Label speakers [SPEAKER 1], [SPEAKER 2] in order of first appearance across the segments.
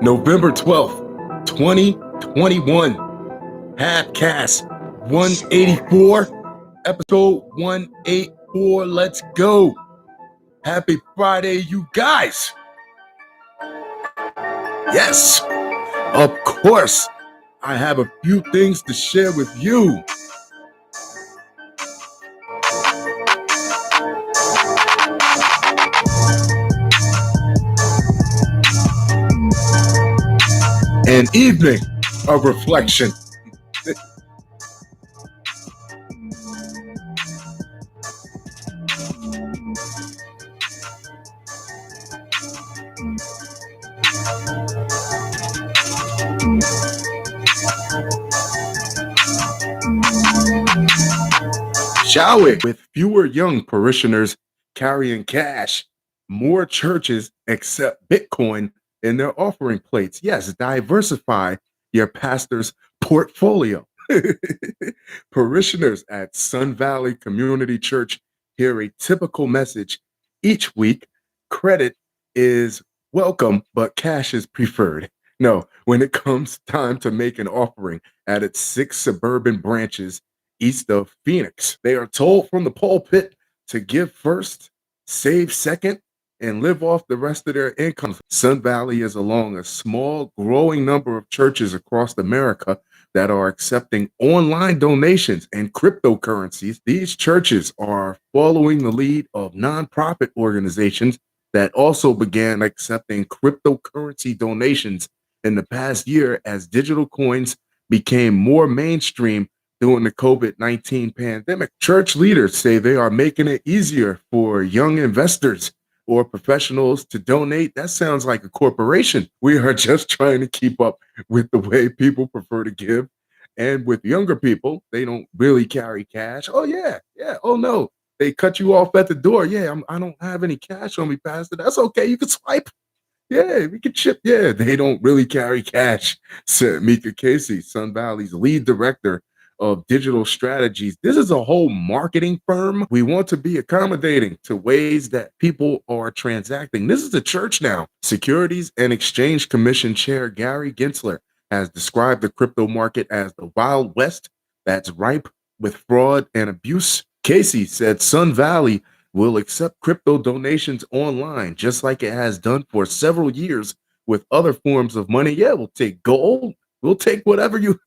[SPEAKER 1] November 12th, 2021. Halfcast 184, episode 184. Let's go. Happy Friday, you guys. Yes, of course, I have a few things to share with you. An evening of reflection. Shall we? With fewer young parishioners carrying cash, more churches accept Bitcoin in their offering plates. Yes, diversify your pastor's portfolio. Parishioners at Sun Valley Community Church hear a typical message each week. Credit is welcome, but cash is preferred. No, when it comes time to make an offering at its 6 suburban branches east of Phoenix, they are told from the pulpit to give first, save second, and live off the rest of their income. Sun Valley is along a small, growing number of churches across America that are accepting online donations and cryptocurrencies. These churches are following the lead of nonprofit organizations that also began accepting cryptocurrency donations in the past year as digital coins became more mainstream during the COVID-19 pandemic. Church leaders say they are making it easier for young investors or professionals to donate. That sounds like a corporation. We are just trying to keep up with the way people prefer to give. And with younger people, they don't really carry cash. Oh, yeah. Oh, no. They cut you off at the door. Yeah, I don't have any cash on me, Pastor. That's okay. You can swipe. Yeah, we can chip. Yeah, they don't really carry cash, said Mika Casey, Sun Valley's lead director of digital strategies. This is a whole marketing firm. We want to be accommodating to ways that people are transacting. This is a church now. Securities and Exchange Commission Chair Gary Gensler has described the crypto market as the Wild West that's ripe with fraud and abuse. Casey said Sun Valley will accept crypto donations online, just like it has done for several years with other forms of money. Yeah, we'll take gold. We'll take whatever you,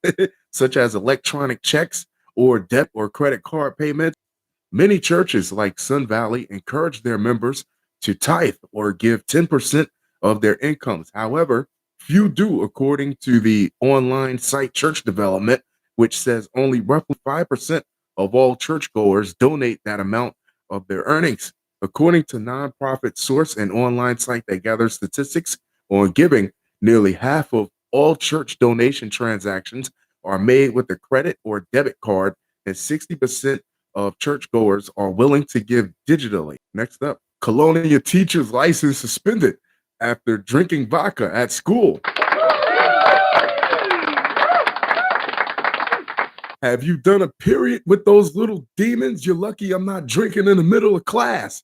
[SPEAKER 1] such as electronic checks or debt or credit card payments. Many churches like Sun Valley encourage their members to tithe or give 10% of their incomes. However, few do, according to the online site Church Development, which says only roughly 5% of all churchgoers donate that amount of their earnings. According to nonprofit source and online site that gathers statistics on giving, nearly half of all church donation transactions are made with a credit or debit card, and 60% of churchgoers are willing to give digitally. Next up, Colonia teacher's license suspended after drinking vodka at school. Have you done a period with those little demons? You're lucky I'm not drinking in the middle of class.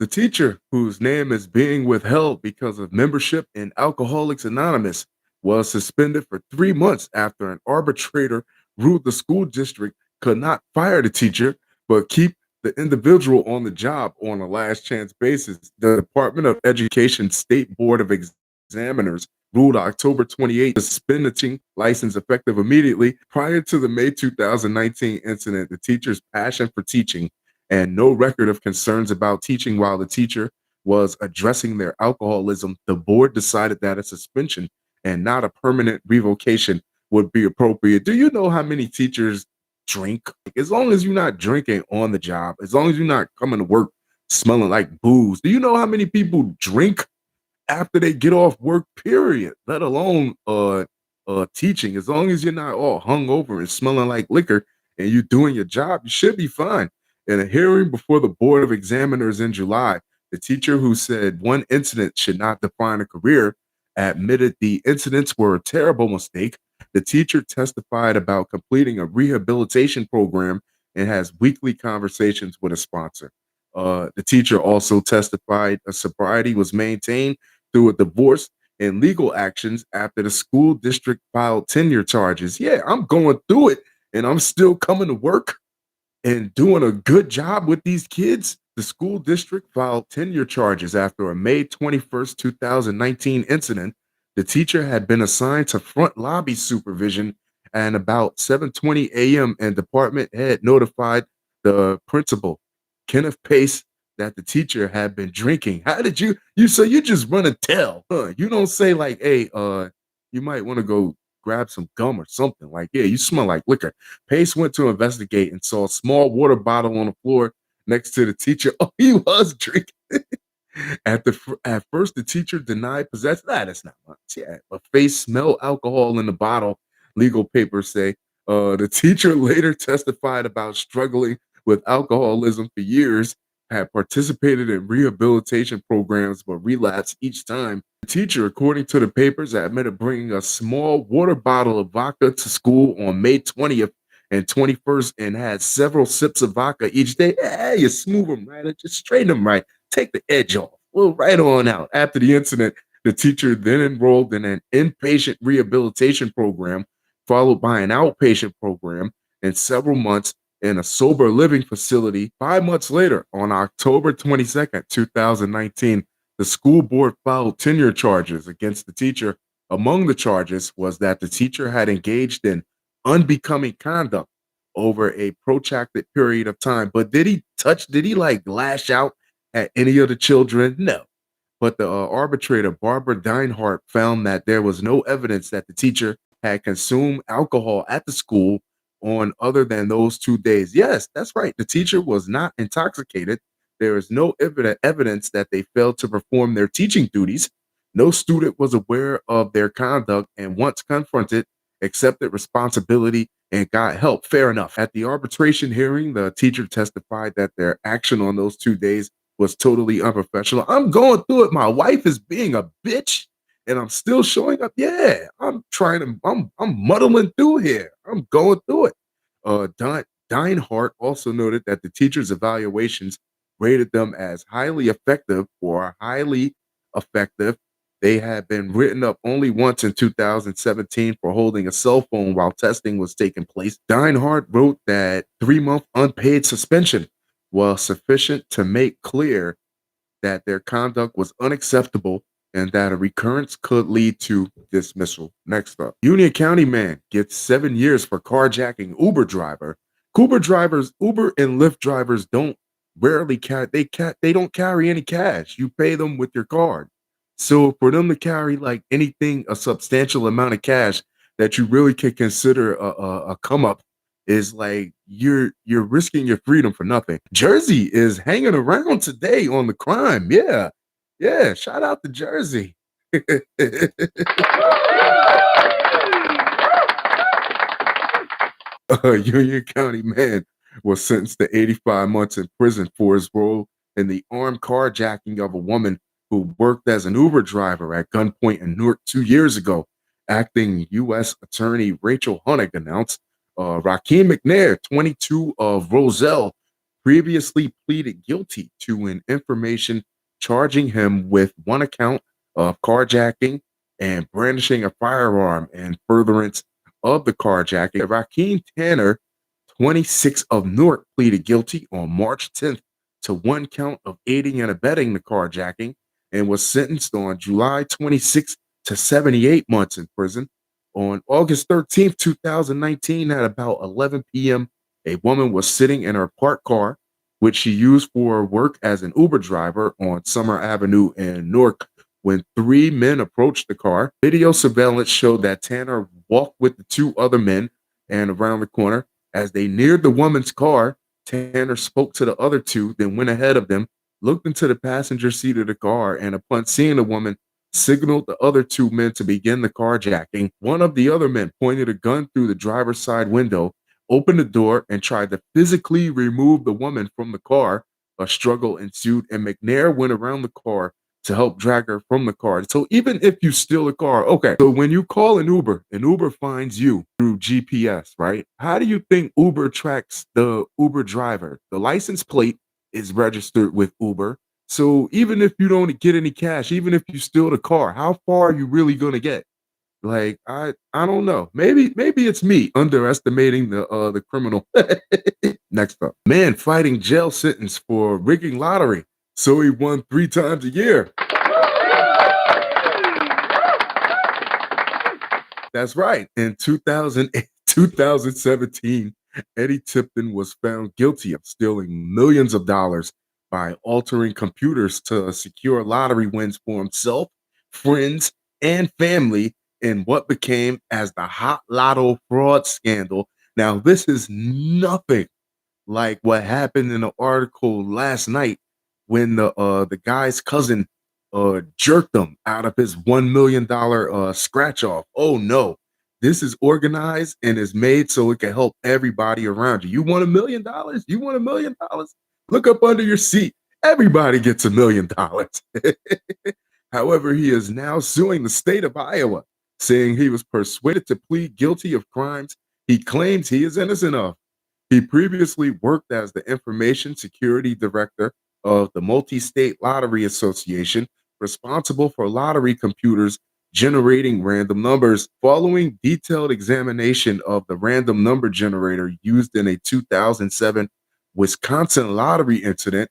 [SPEAKER 1] The teacher, whose name is being withheld because of membership in Alcoholics Anonymous, was suspended for 3 months after an arbitrator ruled the school district could not fire the teacher, but keep the individual on the job on a last chance basis. The Department of Education State Board of Examiners ruled October 28th, suspend the teaching license effective immediately. Prior to the May 2019 incident, the teacher's passion for teaching and no record of concerns about teaching while the teacher was addressing their alcoholism, the board decided that a suspension and not a permanent revocation would be appropriate. Do you know how many teachers drink? As long as you're not drinking on the job, as long as you're not coming to work smelling like booze, do you know how many people drink after they get off work, period, let alone teaching? As long as you're not all hungover and smelling like liquor and you're doing your job, you should be fine. In a hearing before the Board of Examiners in July, the teacher, who said one incident should not define a career, admitted the incidents were a terrible mistake. The teacher testified about completing a rehabilitation program and has weekly conversations with a sponsor. The teacher also testified a sobriety was maintained through a divorce and legal actions after the school district filed tenure charges. Yeah, I'm going through it and I'm still coming to work and doing a good job with these kids. The school district filed tenure charges after a May 21st, 2019 incident. The teacher had been assigned to front lobby supervision, and about 7:20 a.m. and department head notified the principal, Kenneth Pace, that the teacher had been drinking. How did you so you just run and tell, huh? You don't say like, hey, you might want to go grab some gum or something. Like, yeah, you smell like liquor. Pace went to investigate and saw a small water bottle on the floor next to the teacher. Oh, he was drinking. At first, the teacher denied possession. Nah, that's not much. Yeah, but Face smelled alcohol in the bottle. Legal papers say the teacher later testified about struggling with alcoholism for years, had participated in rehabilitation programs but relapsed each time. The teacher, according to the papers, admitted bringing a small water bottle of vodka to school on May 20th and 21st and had several sips of vodka each day. Hey, you smooth them right, just straighten them right, take the edge off. Well, right on out. After the incident, the teacher then enrolled in an inpatient rehabilitation program, followed by an outpatient program, and several months in a sober living facility. 5 months later, on October 22nd, 2019, the school board filed tenure charges against the teacher. Among the charges was that the teacher had engaged in unbecoming conduct over a protracted period of time. But did he like lash out at any of the children? No. But the arbitrator, Barbara Deinhardt, found that there was no evidence that the teacher had consumed alcohol at the school on other than those 2 days. Yes, that's right. The teacher was not intoxicated. There is no evidence that they failed to perform their teaching duties. No student was aware of their conduct and once confronted, accepted responsibility and got help. Fair enough. At the arbitration hearing, the teacher testified that their action on those 2 days was totally unprofessional. I'm going through it. My wife is being a bitch and I'm still showing up. Yeah, I'm muddling through here. I'm going through it. Deinhardt also noted that the teacher's evaluations rated them as highly effective or highly effective. They had been written up only once in 2017 for holding a cell phone while testing was taking place. Deinhardt wrote that 3-month unpaid suspension was sufficient to make clear that their conduct was unacceptable and that a recurrence could lead to dismissal. Next up, Union County man gets 7 years for carjacking Uber driver. Uber and Lyft drivers don't rarely they don't carry any cash. You pay them with your card. So for them to carry like anything, a substantial amount of cash that you really can consider a come up is like you're risking your freedom for nothing. Jersey is hanging around today on the crime. Yeah. Yeah. Shout out to Jersey. Union County man was sentenced to 85 months in prison for his role in the armed carjacking of a woman who worked as an Uber driver at gunpoint in Newark 2 years ago. Acting U.S. Attorney Rachel Honig announced Rakeem McNair, 22 of Roselle, previously pleaded guilty to an information charging him with one account of carjacking and brandishing a firearm and furtherance of the carjacking. Rakeem Tanner, 26 of Newark, pleaded guilty on March 10th to one count of aiding and abetting the carjacking and was sentenced on July 26th to 78 months in prison. On August 13th, 2019, at about 11 p.m., a woman was sitting in her parked car, which she used for work as an Uber driver on Summer Avenue in Newark, when three men approached the car. Video surveillance showed that Tanner walked with the two other men and around the corner. As they neared the woman's car, Tanner spoke to the other two, then went ahead of them, looked into the passenger seat of the car, and upon seeing the woman, signaled the other two men to begin the carjacking. One of the other men pointed a gun through the driver's side window, opened the door, and tried to physically remove the woman from the car. A struggle ensued, and McNair went around the car to help drag her from the car. So even if you steal a car, okay. So when you call an Uber finds you through GPS, right? How do you think Uber tracks the Uber driver? The license plate is registered with Uber. So even if you don't get any cash, even if you steal the car, how far are you really gonna get? Like, I don't know. Maybe it's me underestimating the criminal. Next up, man fighting jail sentence for rigging lottery, so he won 3 times a year. That's right. In 2008, 2017, Eddie Tipton was found guilty of stealing millions of dollars by altering computers to secure lottery wins for himself, friends, and family in what became as the Hot Lotto fraud scandal. Now, this is nothing like what happened in the article last night when the guy's cousin jerked him out of his $1 million scratch off. Oh no, this is organized and is made so it can help everybody around you. You want $1 million? You want $1 million? Look up under your seat. Everybody gets $1 million. However, he is now suing the state of Iowa, saying he was persuaded to plead guilty of crimes he claims he is innocent of. He previously worked as the Information Security Director of the Multi State Lottery Association, responsible for lottery computers generating random numbers. Following detailed examination of the random number generator used in a 2007 Wisconsin lottery incident,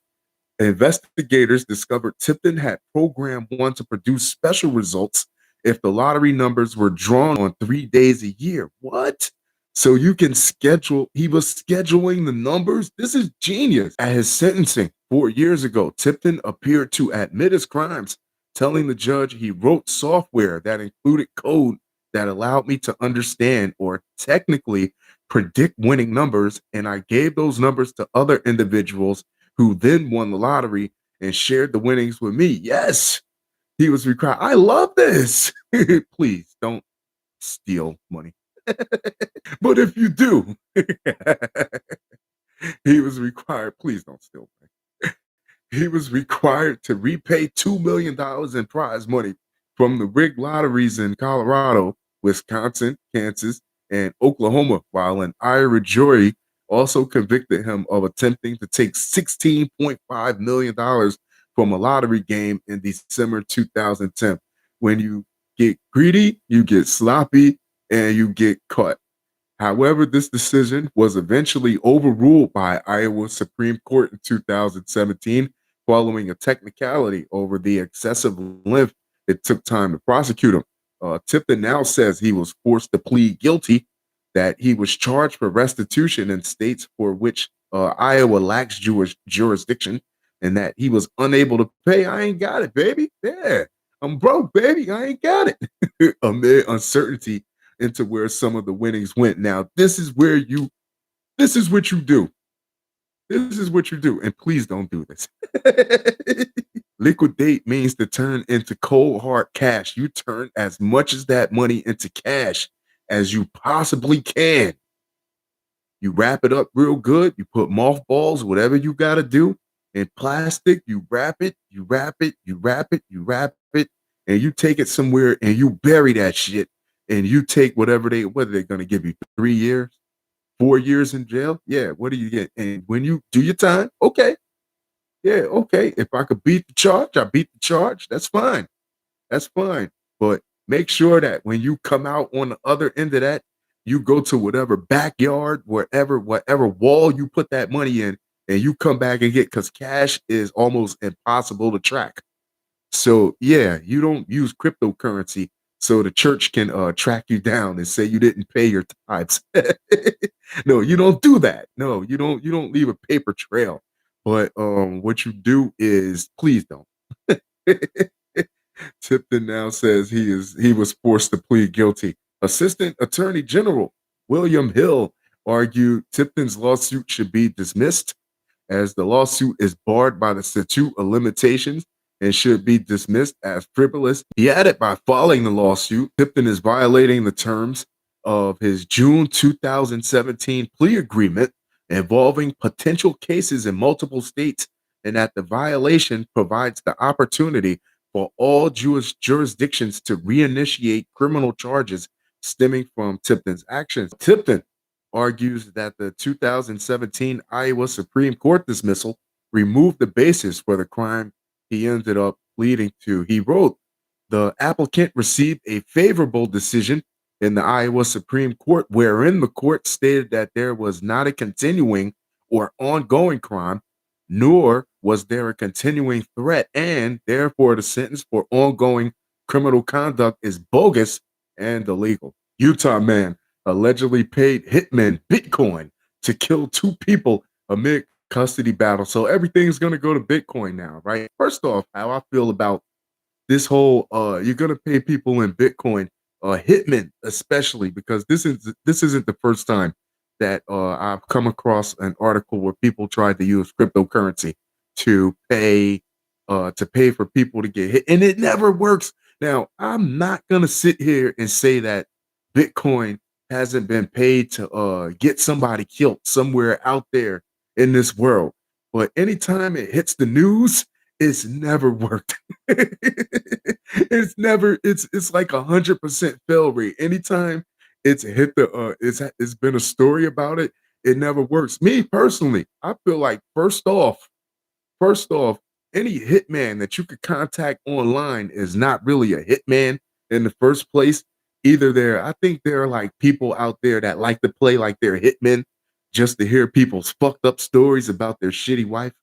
[SPEAKER 1] investigators discovered Tipton had programmed one to produce special results if the lottery numbers were drawn on 3 days a year. What? So you can schedule, he was scheduling the numbers? This is genius. At his sentencing 4 years ago, Tipton appeared to admit his crimes, telling the judge he wrote software that included code that allowed me to understand or technically predict winning numbers, and I gave those numbers to other individuals who then won the lottery and shared the winnings with me. Yes, he was required. I love this. Please don't steal money. But if you do, he was required. Please don't steal money. He was required to repay $2 million in prize money from the rigged lotteries in Colorado, Wisconsin, Kansas, and Oklahoma, while an Iowa jury also convicted him of attempting to take $16.5 million from a lottery game in December 2010. When you get greedy, you get sloppy, and you get caught. However, this decision was eventually overruled by Iowa Supreme Court in 2017 following a technicality over the excessive length it took time to prosecute him. Tipton now says he was forced to plead guilty, that he was charged for restitution in states for which Iowa lacks jurisdiction, and that he was unable to pay. I ain't got it, baby. Yeah, I'm broke, baby. I ain't got it. Amid uncertainty into where some of the winnings went. Now, this is what you do. This is what you do. And please don't do this. Liquidate means to turn into cold hard cash. You turn as much as that money into cash as you possibly can. You wrap it up real good. You put mothballs, whatever you got to do in plastic. You wrap it, you wrap it, you wrap it, you wrap it, and you take it somewhere and you bury that shit. And you take whether they're going to give you 3 years, 4 years in jail. Yeah, what do you get? And when you do your time, okay, yeah, okay. If I could beat the charge, I beat the charge. That's fine. That's fine. But make sure that when you come out on the other end of that, you go to whatever backyard, wherever, whatever wall you put that money in, and you come back and get, because cash is almost impossible to track. So yeah, you don't use cryptocurrency so the church can track you down and say you didn't pay your tithes. No, you don't do that. No, you don't leave a paper trail. But what you do is please don't. Tipton now says he was forced to plead guilty. Assistant Attorney General William Hill argued Tipton's lawsuit should be dismissed as the lawsuit is barred by the statute of limitations and should be dismissed as frivolous. He added, by filing the lawsuit, Tipton is violating the terms of his June 2017 plea agreement involving potential cases in multiple states, and that the violation provides the opportunity for all Jewish jurisdictions to reinitiate criminal charges stemming from Tipton's actions. Tipton argues that the 2017 Iowa Supreme Court dismissal removed the basis for the crime he ended up pleading to. He wrote, the applicant received a favorable decision in the Iowa Supreme Court, wherein the court stated that there was not a continuing or ongoing crime, nor was there a continuing threat, and therefore the sentence for ongoing criminal conduct is bogus and illegal. Utah man allegedly paid hitmen Bitcoin to kill two people amid custody battle. So everything's going to go to Bitcoin now, right? First off, how I feel about this whole you're gonna pay people in Bitcoin, Hitmen especially, because this isn't the first time that I've come across an article where people tried to use cryptocurrency to pay for people to get hit, and it never works. Now, I'm not gonna sit here and say that Bitcoin hasn't been paid to get somebody killed somewhere out there in this world, but anytime it hits the news, it's never worked. It's like 100% fail rate. Anytime it's hit it's been a story about it, it never works. Me personally, I feel like first off, any hitman that you could contact online is not really a hitman in the first place. I think there are like people out there that like to play like they're hitmen just to hear people's fucked up stories about their shitty wife,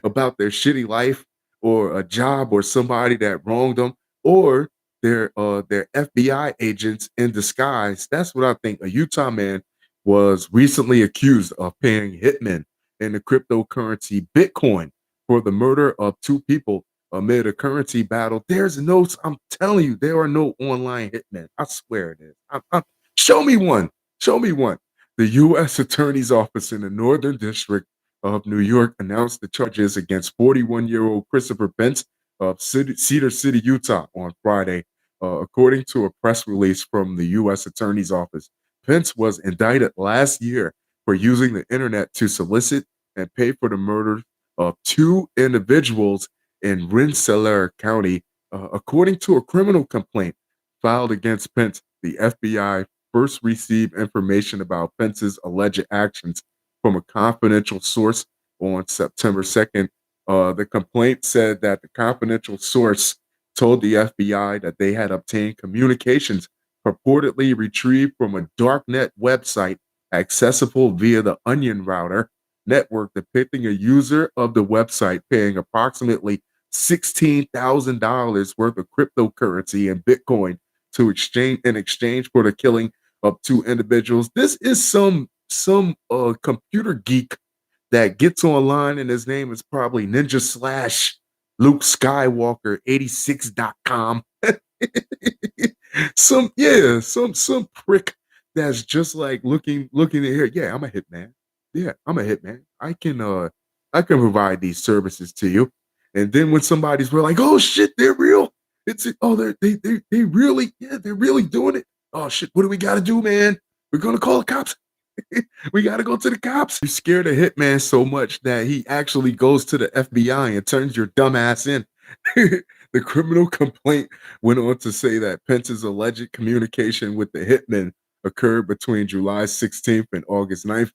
[SPEAKER 1] about their shitty life, or a job, or somebody that wronged them, or they're FBI agents in disguise. That's what I think. A Utah man was recently accused of paying hitmen in the cryptocurrency Bitcoin for the murder of two people amid a currency battle. I'm telling you, there are no online hitmen. I swear it is. Show me one. Show me one. The U.S. Attorney's Office in the Northern District of New York announced the charges against 41-year-old Christopher Pence of Cedar City, Utah on Friday. According to a press release from the U.S. Attorney's Office, Pence was indicted last year for using the internet to solicit and pay for the murder of two individuals in Rensselaer County. According to a criminal complaint filed against Pence, the FBI first received information about Pence's alleged actions from a confidential source on September 2nd. The complaint said that the confidential source told the FBI that they had obtained communications purportedly retrieved from a darknet website accessible via the Onion Router network, depicting a user of the website paying approximately $16,000 worth of cryptocurrency and Bitcoin in exchange for the killing of two individuals. This is some computer geek that gets online, and his name is probably Ninja Slash Luke Skywalker 86.com. Some prick that's just like looking at here. Yeah, I'm a hitman. Yeah, I'm a hitman. I can provide these services to you. And then when we're like, oh shit, they're real. They really, yeah, they're really doing it. Oh shit, what do we gotta do, man? We're gonna call the cops. We got to go to the cops. You scared a hitman so much that he actually goes to the FBI and turns your dumb ass in. The criminal complaint went on to say that Pence's alleged communication with the hitman occurred between July 16th and August 9th.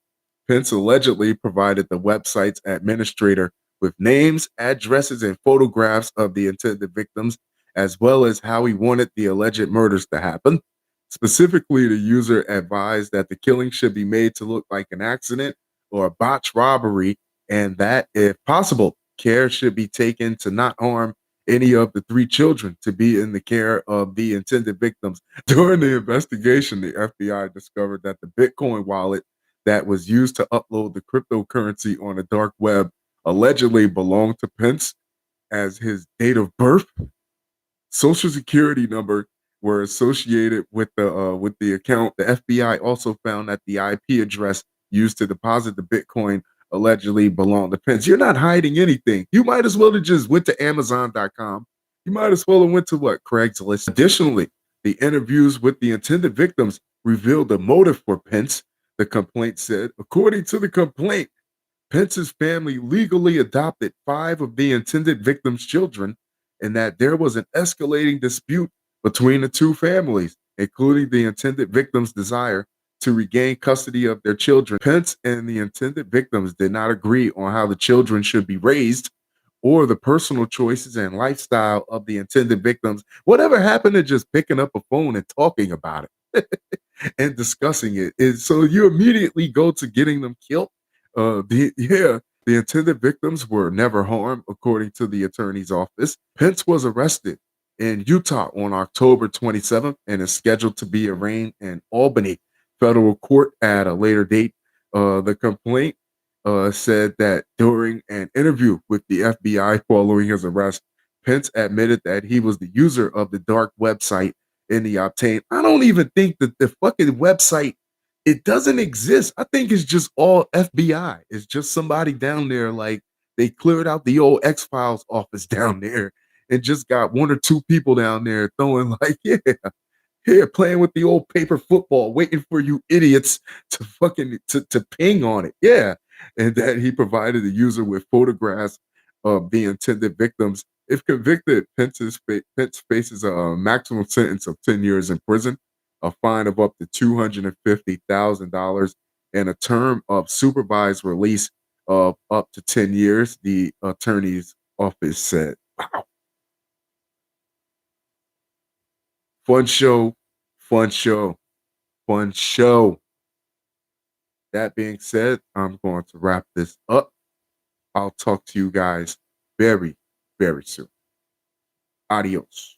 [SPEAKER 1] Pence allegedly provided the website's administrator with names, addresses, and photographs of the intended victims, as well as how he wanted the alleged murders to happen. Specifically, the user advised that the killing should be made to look like an accident or a botched robbery, and that, if possible, care should be taken to not harm any of the three children to be in the care of the intended victims. During the investigation, the FBI discovered that the Bitcoin wallet that was used to upload the cryptocurrency on the dark web allegedly belonged to Pence, as his date of birth, social security number were associated with the account. The FBI also found that the IP address used to deposit the Bitcoin allegedly belonged to Pence. You're not hiding anything. You might as well have just went to Amazon.com. You might as well have went to Craigslist. Additionally, the interviews with the intended victims revealed the motive for Pence. The complaint said, according to the complaint, Pence's family legally adopted 5 of the intended victims' children, and that there was an escalating dispute between the two families, including the intended victims' desire to regain custody of their children. Pence and the intended victims did not agree on how the children should be raised or the personal choices and lifestyle of the intended victims. Whatever happened to just picking up a phone and talking about it and discussing it? Is so you immediately go to getting them killed. The intended victims were never harmed, according to the attorney's office. Pence was arrested in Utah on October 27th and is scheduled to be arraigned in Albany federal court at a later date. The complaint said that during an interview with the FBI following his arrest, Pence admitted that he was the user of the dark website in the Octane. I don't even think that the fucking website it doesn't exist. I think it's just all FBI. It's just somebody down there like they cleared out the old X Files office down there and just got one or two people down there throwing like, yeah, here playing with the old paper football, waiting for you idiots to fucking to ping on it. Yeah. And that he provided the user with photographs of the intended victims. If convicted, Pence faces a maximum sentence of 10 years in prison, a fine of up to $250,000, and a term of supervised release of up to 10 years, the attorney's office said. Wow. Fun show, fun show, fun show. That being said, I'm going to wrap this up. I'll talk to you guys very, very soon. Adios.